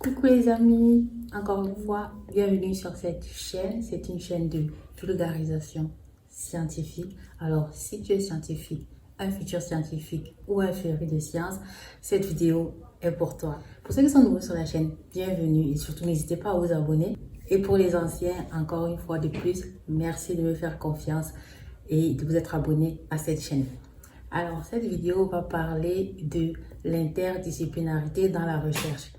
Coucou les amis, encore une fois, bienvenue sur cette chaîne. C'est une chaîne de vulgarisation scientifique. Alors, si tu es scientifique, un futur scientifique ou un féru de sciences, cette vidéo est pour toi. Pour ceux qui sont nouveaux sur la chaîne, bienvenue et surtout n'hésitez pas à vous abonner. Et pour les anciens, encore une fois de plus, merci de me faire confiance et de vous être abonné à cette chaîne. Alors, cette vidéo va parler de l'interdisciplinarité dans la recherche.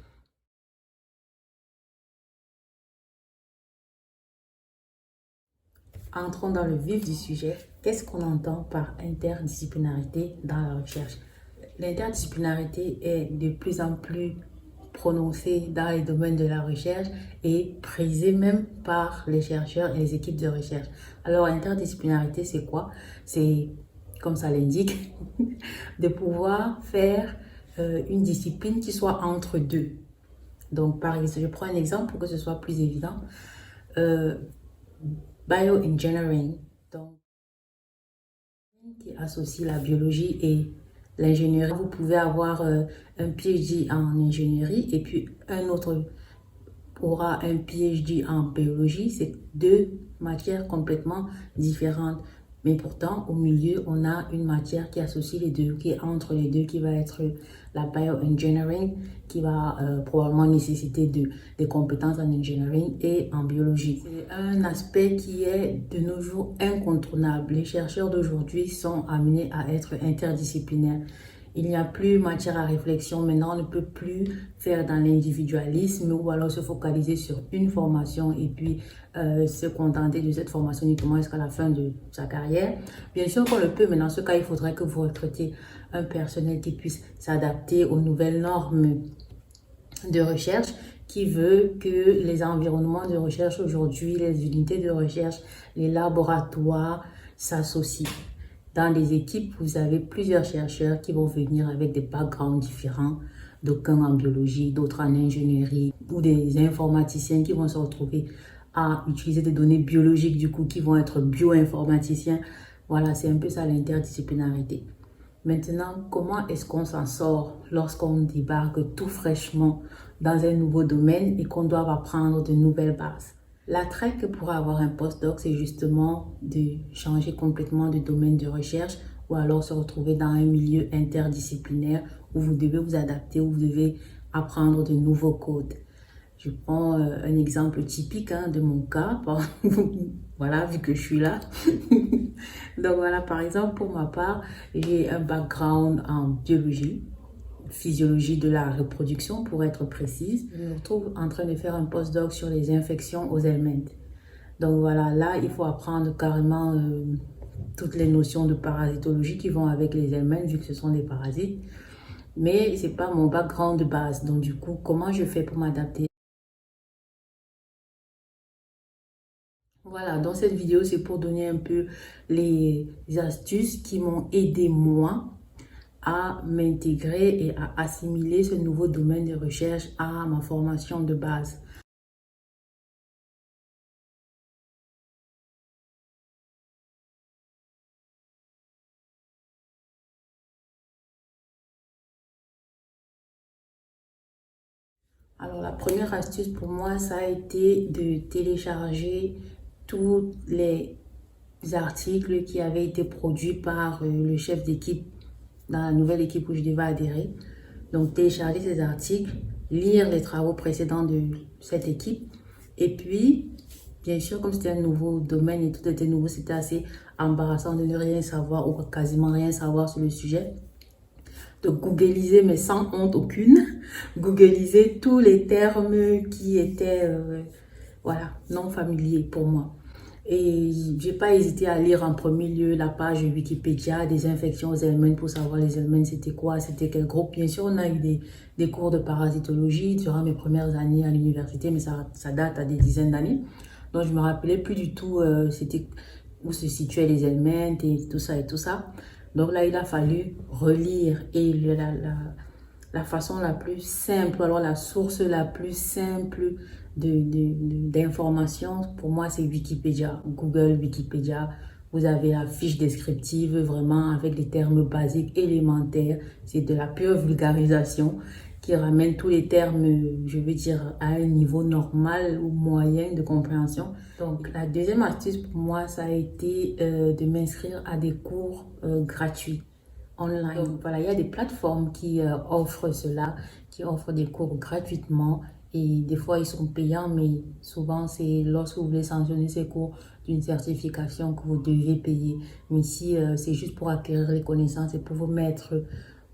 Entrons dans le vif du sujet. Qu'est-ce qu'on entend par interdisciplinarité dans la recherche? L'interdisciplinarité est de plus en plus prononcée dans les domaines de la recherche et prisée même par les chercheurs et les équipes de recherche. Alors, interdisciplinarité, c'est quoi? C'est, comme ça l'indique, de pouvoir faire une discipline qui soit entre deux. Donc, par exemple, je prends un exemple pour que ce soit plus évident. Bioengineering, donc qui associe la biologie et l'ingénierie. Vous pouvez avoir un PhD en ingénierie et puis un autre aura un PhD en biologie. C'est deux matières complètement différentes. Mais pourtant, au milieu, on a une matière qui associe les deux, qui est entre les deux, qui va être la bioengineering, qui va probablement nécessiter des compétences en engineering et en biologie. C'est un aspect qui est de nos jours incontournable. Les chercheurs d'aujourd'hui sont amenés à être interdisciplinaires. Il n'y a plus matière à réflexion. Maintenant, on ne peut plus faire dans l'individualisme ou alors se focaliser sur une formation et puis se contenter de cette formation uniquement jusqu'à la fin de sa carrière. Bien sûr qu'on le peut, mais dans ce cas, il faudrait que vous recrutiez un personnel qui puisse s'adapter aux nouvelles normes de recherche, qui veut que les environnements de recherche aujourd'hui, les unités de recherche, les laboratoires s'associent. Dans les équipes, vous avez plusieurs chercheurs qui vont venir avec des backgrounds différents, d'aucuns en biologie, d'autres en ingénierie, ou des informaticiens qui vont se retrouver à utiliser des données biologiques, du coup, qui vont être bioinformaticiens. Voilà, c'est un peu ça l'interdisciplinarité. Maintenant, comment est-ce qu'on s'en sort lorsqu'on débarque tout fraîchement dans un nouveau domaine et qu'on doit apprendre de nouvelles bases? L'attrait que pourrait avoir un postdoc, c'est justement de changer complètement de domaine de recherche ou alors se retrouver dans un milieu interdisciplinaire où vous devez vous adapter, où vous devez apprendre de nouveaux codes. Je prends un exemple typique de mon cas, voilà, vu que je suis là. Donc voilà, par exemple, pour ma part, j'ai un background en biologie, physiologie de la reproduction pour être précise. Je me retrouve en train de faire un postdoc sur les infections aux helminths. Donc voilà, là, il faut apprendre carrément toutes les notions de parasitologie qui vont avec les helminths, vu que ce sont des parasites. Mais ce n'est pas mon background de base. Donc du coup, comment je fais pour m'adapter? Voilà, dans cette vidéo, c'est pour donner un peu les astuces qui m'ont aidé moi à m'intégrer et à assimiler ce nouveau domaine de recherche à ma formation de base. Alors, la première astuce pour moi, ça a été de télécharger tous les articles qui avaient été produits par le chef d'équipe dans la nouvelle équipe où je devais adhérer. Donc, télécharger ces articles, lire les travaux précédents de cette équipe. Et puis, bien sûr, comme c'était un nouveau domaine et tout était nouveau, c'était assez embarrassant de ne rien savoir ou quasiment rien savoir sur le sujet. De googliser, mais sans honte aucune, googliser tous les termes qui étaient voilà, non familiers pour moi. Et j'ai pas hésité à lire en premier lieu la page Wikipédia des infections aux helminths pour savoir les helminths c'était quoi, c'était quel groupe. Bien sûr, on a eu des cours de parasitologie durant mes premières années à l'université, mais ça date à des dizaines d'années. Donc je me rappelais plus du tout c'était où se situaient les helminths et tout ça et tout ça. Donc là, il a fallu relire et la façon la plus simple, alors la source la plus simple d'informations, pour moi, c'est Wikipédia. Google, Wikipédia, vous avez la fiche descriptive vraiment avec des termes basiques, élémentaires. C'est de la pure vulgarisation qui ramène tous les termes, je veux dire, à un niveau normal ou moyen de compréhension. Donc, la deuxième astuce pour moi, ça a été de m'inscrire à des cours gratuits online. Donc, voilà, il y a des plateformes qui offrent cela, qui offrent des cours gratuitement. Et des fois, ils sont payants, mais souvent, c'est lorsque vous voulez sanctionner ces cours d'une certification que vous devez payer. Mais si c'est juste pour acquérir les connaissances et pour vous mettre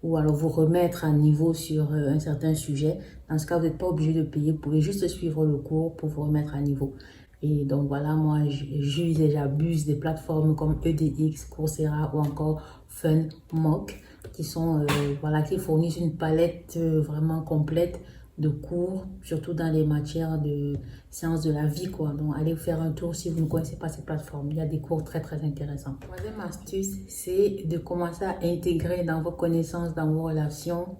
ou alors vous remettre à niveau sur un certain sujet, dans ce cas, vous n'êtes pas obligé de payer. Vous pouvez juste suivre le cours pour vous remettre à niveau. Et donc voilà, moi, j'use et j'abuse des plateformes comme EDX, Coursera ou encore FunMock qui sont, voilà, qui fournissent une palette vraiment complète de cours, surtout dans les matières de sciences de la vie, quoi. Donc, allez faire un tour si vous ne connaissez pas ces plateformes. Il y a des cours très, très intéressants. Troisième astuce, c'est de commencer à intégrer dans vos connaissances, dans vos relations,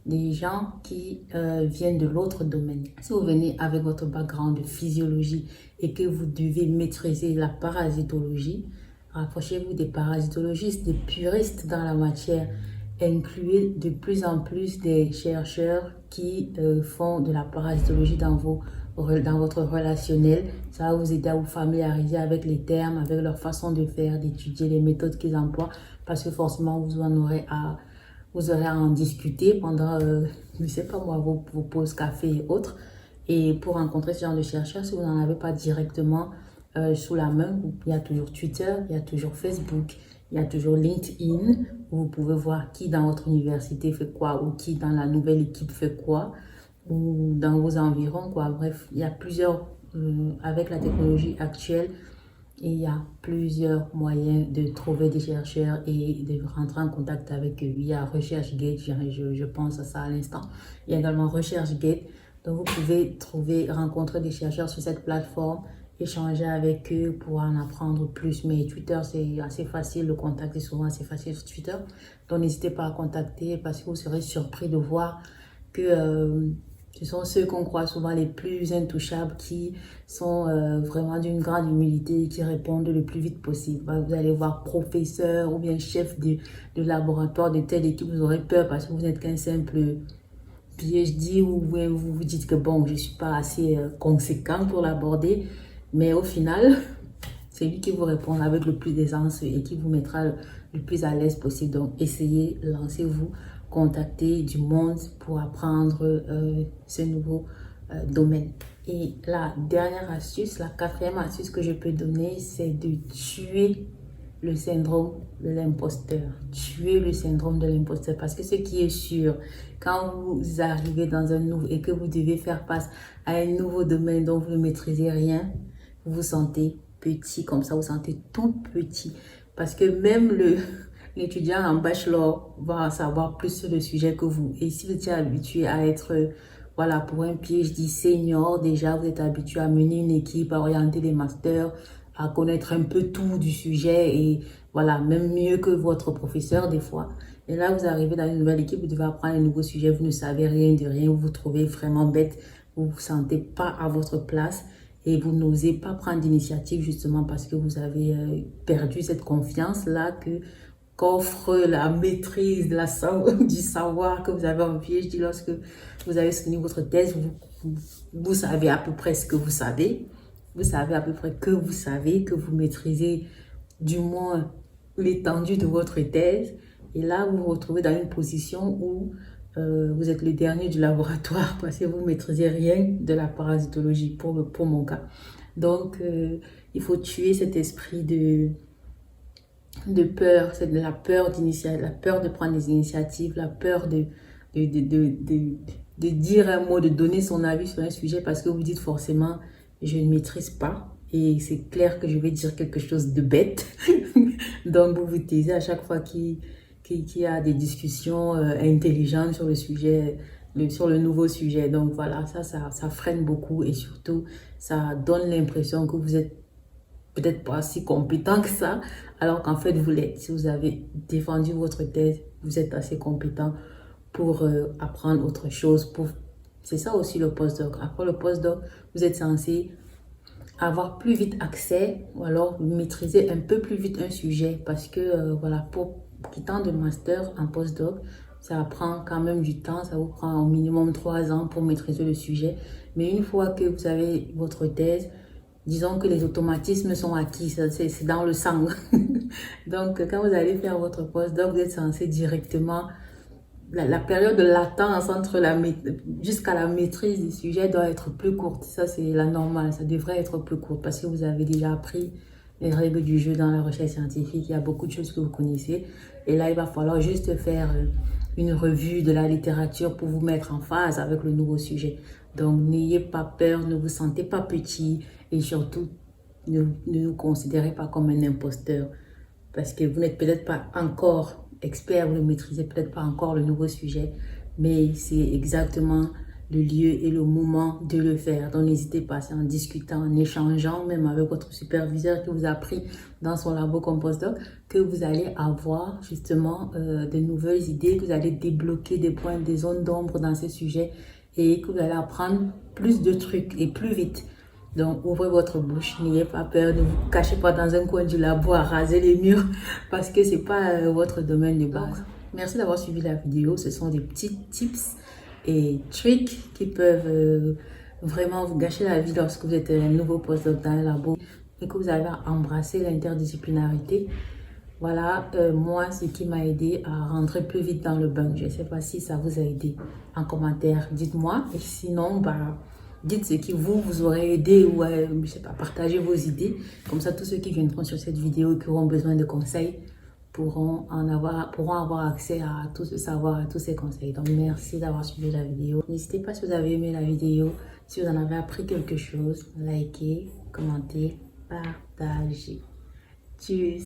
des gens qui viennent de l'autre domaine. Si vous venez avec votre background de physiologie et que vous devez maîtriser la parasitologie, rapprochez-vous des parasitologistes, des puristes dans la matière. Incluez de plus en plus des chercheurs qui font de la parasitologie dans votre relationnel. Ça va vous aider à vous familiariser avec les termes, avec leur façon de faire, d'étudier les méthodes qu'ils emploient, parce que forcément vous aurez à en discuter pendant, je ne sais pas moi, vos pauses café et autres. Et pour rencontrer ce genre de chercheurs, si vous n'en avez pas directement sous la main, il y a toujours Twitter, il y a toujours Facebook, il y a toujours LinkedIn, où vous pouvez voir qui dans votre université fait quoi, ou qui dans la nouvelle équipe fait quoi, ou dans vos environs, quoi. Bref, il y a plusieurs, avec la technologie actuelle, il y a plusieurs moyens de trouver des chercheurs et de rentrer en contact avec eux. Il y a RechercheGate, je pense à ça à l'instant. Il y a également RechercheGate. Donc, vous pouvez rencontrer des chercheurs sur cette plateforme, échanger avec eux pour en apprendre plus. Mais Twitter, c'est assez facile. Le contact est souvent assez facile sur Twitter. Donc, n'hésitez pas à contacter parce que vous serez surpris de voir que ce sont ceux qu'on croit souvent les plus intouchables qui sont vraiment d'une grande humilité et qui répondent le plus vite possible. Vous allez voir professeur ou bien chef de laboratoire de telle équipe, vous aurez peur parce que vous n'êtes qu'un simple PhD ou vous vous dites que bon, je ne suis pas assez conséquent pour l'aborder. Mais au final, c'est lui qui vous répond avec le plus d'aisance et qui vous mettra le plus à l'aise possible. Donc, essayez, lancez-vous, contactez du monde pour apprendre ce nouveau domaine. Et la dernière astuce, la quatrième astuce que je peux donner, c'est de tuer le syndrome de l'imposteur. Tuer le syndrome de l'imposteur. Parce que ce qui est sûr, quand vous arrivez dans un nouveau et que vous devez faire face à un nouveau domaine dont vous ne maîtrisez rien, vous vous sentez petit, comme ça, vous sentez tout petit. Parce que même l'étudiant en bachelor va savoir plus sur le sujet que vous. Et si vous êtes habitué à être, voilà, pour un PhD senior, déjà, vous êtes habitué à mener une équipe, à orienter des masters, à connaître un peu tout du sujet et voilà, même mieux que votre professeur des fois. Et là, vous arrivez dans une nouvelle équipe, vous devez apprendre un nouveau sujet, vous ne savez rien de rien, vous vous trouvez vraiment bête, vous ne vous sentez pas à votre place. Et vous n'osez pas prendre d'initiative justement parce que vous avez perdu cette confiance-là qu'offre la maîtrise du savoir que vous avez en PhD. Lorsque vous avez soutenu votre thèse, vous savez à peu près ce que vous savez. Vous savez à peu près que vous savez, que vous maîtrisez du moins l'étendue de votre thèse. Et là, vous vous retrouvez dans une position où vous êtes le dernier du laboratoire parce que vous ne maîtrisez rien de la parasitologie pour mon cas. Donc, il faut tuer cet esprit de peur, c'est de la peur d'initiative, la peur de prendre des initiatives, la peur de dire un mot, de donner son avis sur un sujet parce que vous dites forcément, je ne maîtrise pas. Et c'est clair que je vais dire quelque chose de bête. Donc, vous vous taisez à chaque fois qu'il y a des discussions intelligentes sur le sujet, sur le nouveau sujet. Donc voilà, ça freine beaucoup et surtout, ça donne l'impression que vous êtes peut-être pas si compétent que ça, alors qu'en fait, vous l'êtes. Si vous avez défendu votre thèse, vous êtes assez compétent pour apprendre autre chose. C'est ça aussi le postdoc. Après le postdoc, vous êtes censé avoir plus vite accès ou alors maîtriser un peu plus vite un sujet parce que voilà, pour quittant de master en postdoc, ça prend quand même du temps, ça vous prend au minimum 3 ans pour maîtriser le sujet. Mais une fois que vous avez votre thèse, disons que les automatismes sont acquis, c'est dans le sang. Donc, quand vous allez faire votre postdoc, vous êtes censé directement... La période de latence entre jusqu'à la maîtrise du sujet doit être plus courte. Ça, c'est la normale. Ça devrait être plus court parce que vous avez déjà appris les règles du jeu dans la recherche scientifique. Il y a beaucoup de choses que vous connaissez. Et là, il va falloir juste faire une revue de la littérature pour vous mettre en phase avec le nouveau sujet. Donc, n'ayez pas peur, ne vous sentez pas petit et surtout, ne vous considérez pas comme un imposteur parce que vous n'êtes peut-être pas encore expert, vous ne maîtrisez peut-être pas encore le nouveau sujet, mais c'est exactement le lieu et le moment de le faire. Donc n'hésitez pas, c'est en discutant, en échangeant, même avec votre superviseur qui vous a pris dans son labo comme postdoc, que vous allez avoir justement de nouvelles idées, que vous allez débloquer des points, des zones d'ombre dans ces sujets et que vous allez apprendre plus de trucs et plus vite. Donc, ouvrez votre bouche, n'ayez pas peur, ne vous cachez pas dans un coin du labo à raser les murs parce que ce n'est pas votre domaine de base. Merci d'avoir suivi la vidéo. Ce sont des petits tips et tricks qui peuvent vraiment vous gâcher la vie lorsque vous êtes un nouveau postdoc dans le labo et que vous avez embrassé l'interdisciplinarité. Voilà, moi, ce qui m'a aidé à rentrer plus vite dans le bain. Je ne sais pas si ça vous a aidé. En commentaire, dites-moi. Et sinon, dites ce qui vous aurait aidé ou, je sais pas, partagez vos idées. Comme ça, tous ceux qui viendront sur cette vidéo et qui auront besoin de conseils pourront avoir accès à tout ce savoir, à tous ces conseils. Donc, merci d'avoir suivi la vidéo. N'hésitez pas si vous avez aimé la vidéo, si vous en avez appris quelque chose, likez, commentez, partagez. Tchuss!